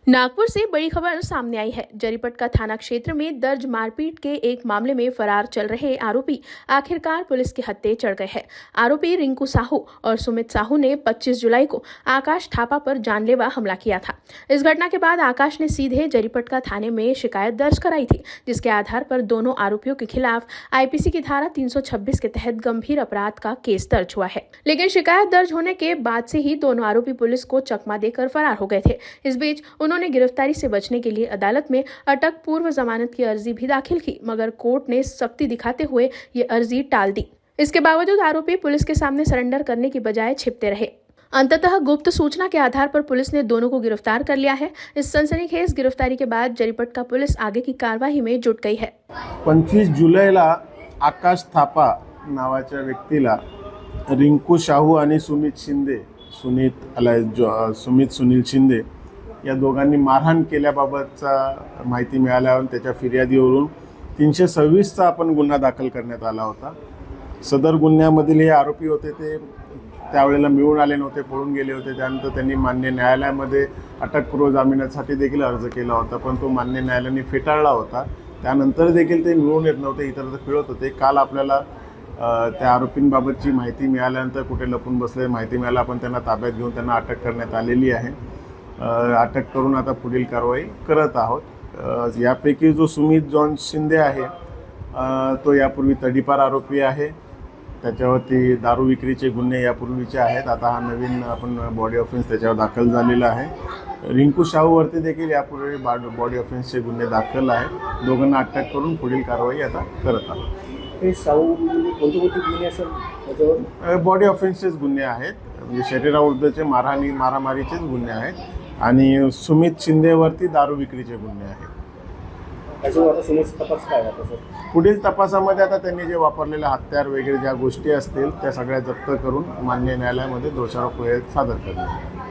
नागपुर से बड़ी खबर सामने आई है। जरीपटका थाना क्षेत्र में दर्ज मारपीट के एक मामले में फरार चल रहे आरोपी आखिरकार पुलिस के हत्थे चढ़ गए हैं। आरोपी रिंकू साहू और सुमित साहू ने 25 जुलाई को आकाश थापा पर जानलेवा हमला किया था। इस घटना के बाद आकाश ने सीधे जरीपटका थाने में शिकायत दर्ज कराई थी, जिसके आधार पर दोनों आरोपियों के खिलाफ आईपीसी की धारा 326 के तहत गंभीर अपराध का केस दर्ज हुआ है। लेकिन शिकायत दर्ज होने के बाद से ही दोनों आरोपी पुलिस को चकमा देकर फरार हो गए थे। इस बीच उन्होंने गिरफ्तारी से बचने के लिए अदालत में अटक पूर्व जमानत की अर्जी भी दाखिल की, मगर कोर्ट ने सख्ती दिखाते हुए ये अर्जी टाल दी। इसके बावजूद आरोपी पुलिस के सामने सरेंडर करने की बजाय छिपते रहे। अंततः गुप्त सूचना के आधार पर पुलिस ने दोनों को गिरफ्तार कर लिया है। इस सनसनीखेज गिरफ्तारी के बाद जरीपटका पुलिस आगे की कार्यवाही में जुट गई है। 25 जुलैला आकाश थापा नावाच्या व्यक्तीला रिंकू शाहू आणि सुमित सुनील शिंदे या दोघांनी मारहाण केल्याबाबतचा माहिती मिळाल्यावर त्याच्या फिर्यादीवरून 326चा आपण गुन्हा दाखल करण्यात आला होता। सदर गुन्ह्यामधील हे आरोपी होते ते त्यावेळेला मिळून आले नव्हते, पळून गेले होते। त्यानंतर त्यांनी मान्य न्यायालयामध्ये अटकपूर्व जामिनासाठी देखील अर्ज केला होता, पण तो मान्य न्यायालयाने फेटाळला होता। त्यानंतर देखील ते मिळून येत नव्हते, इतरत्र फिरत होते। काल आपल्याला त्या आरोपींबाबतची माहिती मिळाल्यानंतर कुठे लपून बसले माहिती मिळाली, आपण त्यांना ताब्यात घेऊन त्यांना अटक करण्यात आलेली आहे। अटक करून आता पुढील कारवाई करत आहोत। यापैकी जो सुमित जॉन शिंदे आहे तो यापूर्वी तडीपार आरोपी आहे। त्याच्यावरती दारू विक्रीचे गुन्हे यापूर्वीचे आहेत। आता हा नवीन आपण बॉडी ऑफेन्स त्याच्यावर दाखल झालेला आहे। रिंकू शाहूवरती देखील यापूर्वी बॉडी ऑफेन्सचे गुन्हे दाखल आहेत। दोघांना अटक करून पुढील कारवाई आता करत आहोत। हे शाहू कोणते गुन्हे असेल त्याच्यावर? बॉडी ऑफेन्सचेच गुन्हे आहेत, म्हणजे शरीराविरुद्धचे मारामारीचेच गुन्हे आहेत। आणि सुमित शिंदेवरती दारू विक्रीचे गुन्हे आहेत। त्याच्यावर आता सुमित तपास काय आता सर? पुढील तपासामध्ये आता त्यांनी जे वापरलेले हत्यार वगैरे ज्या गोष्टी असतील त्या सगळ्या जप्त करून मान्य न्यायालयामध्ये दोषारोप सादर करणे।